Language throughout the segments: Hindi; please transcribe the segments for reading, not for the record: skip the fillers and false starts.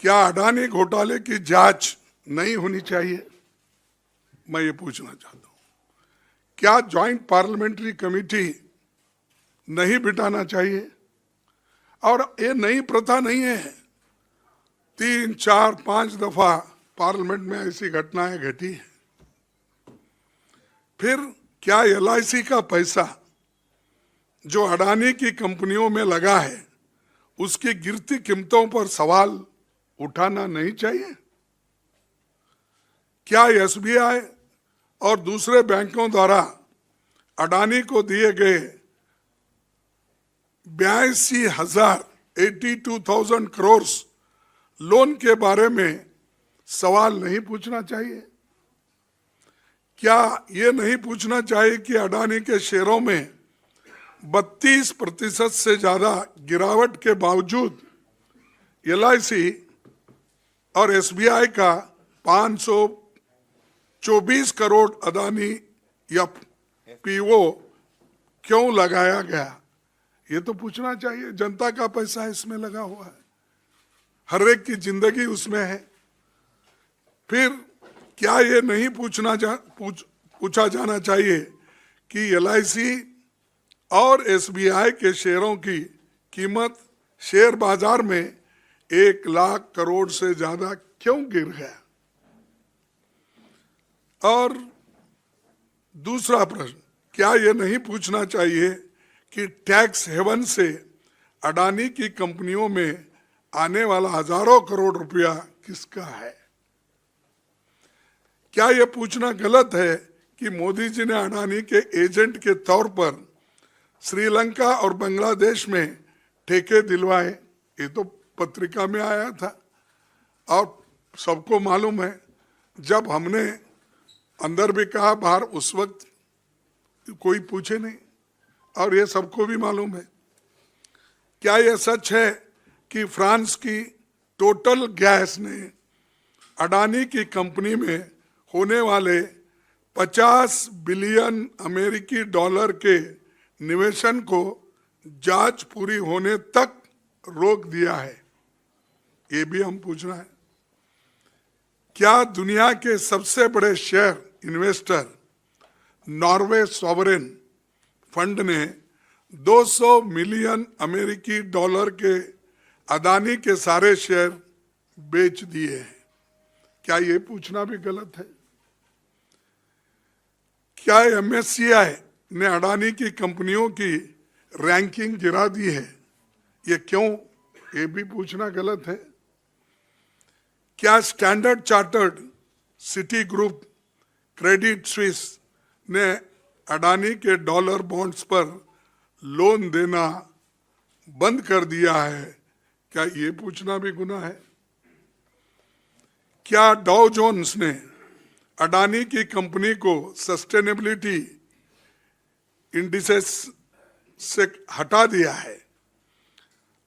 क्या अडानी घोटाले की जांच नहीं होनी चाहिए? मैं ये पूछना चाहता हूं। क्या ज्वाइंट पार्लियामेंट्री कमेटी नहीं बिठाना चाहिए? और ये नई प्रथा नहीं है, 3, 4, 5 दफा पार्लियामेंट में ऐसी घटनाएं घटी है। फिर क्या LIC का पैसा जो अडानी की कंपनियों में लगा है, उसकी गिरती कीमतों पर सवाल उठाना नहीं चाहिए? क्या SBI और दूसरे बैंकों द्वारा अडानी को दिए गए 82,000 करोड़ लोन के बारे में सवाल नहीं पूछना चाहिए? क्या ये नहीं पूछना चाहिए कि अडानी के शेयरों में 32% से ज्यादा गिरावट के बावजूद LIC और SBI का 524 करोड़ अडानी या PO क्यों लगाया गया? ये तो पूछना चाहिए। जनता का पैसा इसमें लगा हुआ है, हर एक की जिंदगी उसमें है। फिर क्या ये नहीं पूछा जाना चाहिए कि LIC और SBI के शेयरों की कीमत शेयर बाजार में 1 लाख करोड़ से ज्यादा क्यों गिर गया? और दूसरा प्रश्न, क्या ये नहीं पूछना चाहिए कि टैक्स हेवन से अडानी की कंपनियों में आने वाला हजारों करोड़ रुपया किसका है? क्या यह पूछना गलत है कि मोदी जी ने अडानी के एजेंट के तौर पर श्रीलंका और बांग्लादेश में ठेके दिलवाए? ये तो पत्रिका में आया था और सबको मालूम है। जब हमने अंदर भी कहा, बाहर उस वक्त कोई पूछे नहीं, और ये सबको भी मालूम है। क्या यह सच है कि फ्रांस की टोटल गैस ने अडानी की कंपनी में होने वाले 50 बिलियन अमेरिकी डॉलर के निवेशन को जांच पूरी होने तक रोक दिया है? ये भी हम पूछना है। क्या दुनिया के सबसे बड़े share investor Norway sovereign fund ने 200 मिलियन अमेरिकी डॉलर के अडानी के सारे शेयर बेच दिए हैं? क्या ये पूछना भी गलत है? क्या MSCI ने अडानी की कंपनियों की रैंकिंग गिरा दी है? ये क्यों? ये भी पूछना गलत है। क्या standard chartered, city group, Credit Suisse ने अडानी के डॉलर बॉन्ड्स पर लोन देना बंद कर दिया है? क्या ये पूछना भी गुनाह है? क्या डाउ जोन्स ने अडानी की कंपनी को सस्टेनेबिलिटी इंडिसेस से हटा दिया है?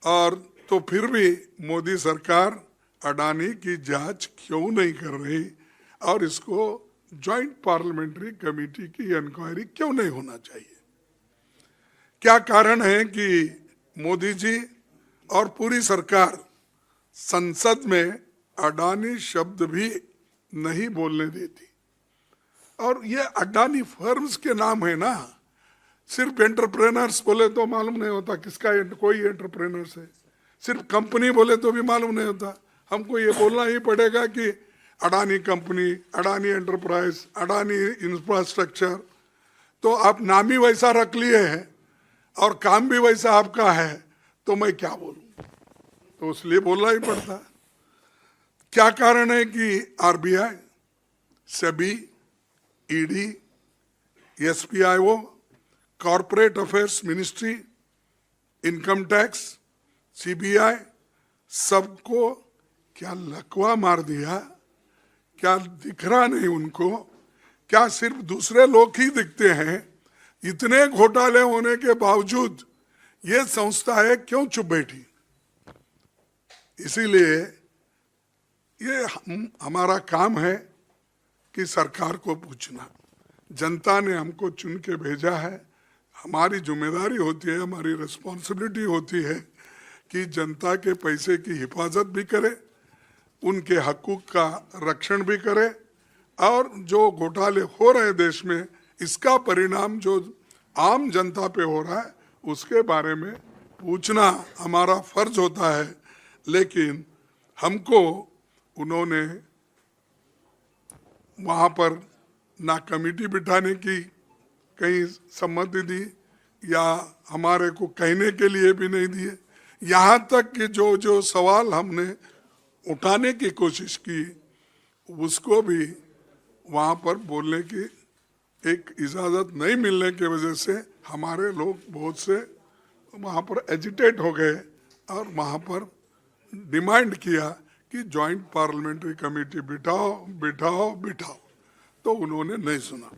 और तो फिर भी मोदी सरकार अडानी की जांच क्यों नहीं कर रही और इसको ज्वाइंट पार्लियामेंट्री कमेटी की इंक्वायरी क्यों नहीं होना चाहिए? क्या कारण है कि मोदी जी और पूरी सरकार संसद में अडानी शब्द भी नहीं बोलने देती? और ये अडानी फर्म्स के नाम है ना, सिर्फ एंटरप्रेनर्स बोले तो मालूम नहीं होता किसका कोई एंटरप्रेनर्स है, सिर्फ कंपनी बोले तो भी मालूम नहीं होता। हमको ये बोलना ही पड़ेगा कि Adani company, Adani enterprise, Adani infrastructure. तो आप नाम ही वैसा रख लिए हैं और काम भी वैसा आपका है, तो मैं क्या बोलूं? तो इसलिए बोलना ही पड़ता। क्या कारण है कि RBI, SEBI, ED, SPIO, corporate affairs ministry, income tax, CBI सबको क्या लकवा मार दिया? क्या दिख रहा नहीं उनको? क्या सिर्फ दूसरे लोग ही दिखते हैं? इतने घोटाले होने के बावजूद ये संस्था है क्यों चुप बैठी? इसीलिए ये हमारा काम है कि सरकार को पूछना। जनता ने हमको चुन के भेजा है, हमारी जिम्मेदारी होती है, हमारी रिस्पॉन्सिबिलिटी होती है कि जनता के पैसे की हिफाजत भी करे उनके हकूक का रक्षण भी करे और जो घोटाले हो रहे देश में इसका परिणाम जो आम जनता पे हो रहा है उसके बारे में पूछना हमारा फर्ज होता है। लेकिन हमको उन्होंने वहाँ पर ना कमेटी बिठाने की कहीं सम्मति दी या हमारे को कहने के लिए भी नहीं दिए। यहाँ तक कि जो जो सवाल हमने उठाने की कोशिश की उसको भी वहाँ पर बोलने की एक इजाज़त नहीं मिलने की वजह से हमारे लोग बहुत से वहाँ पर एजिटेट हो गए और वहाँ पर डिमांड किया कि जॉइंट पार्लियामेंट्री कमेटी बिठाओ बिठाओ बिठाओ, तो उन्होंने नहीं सुना।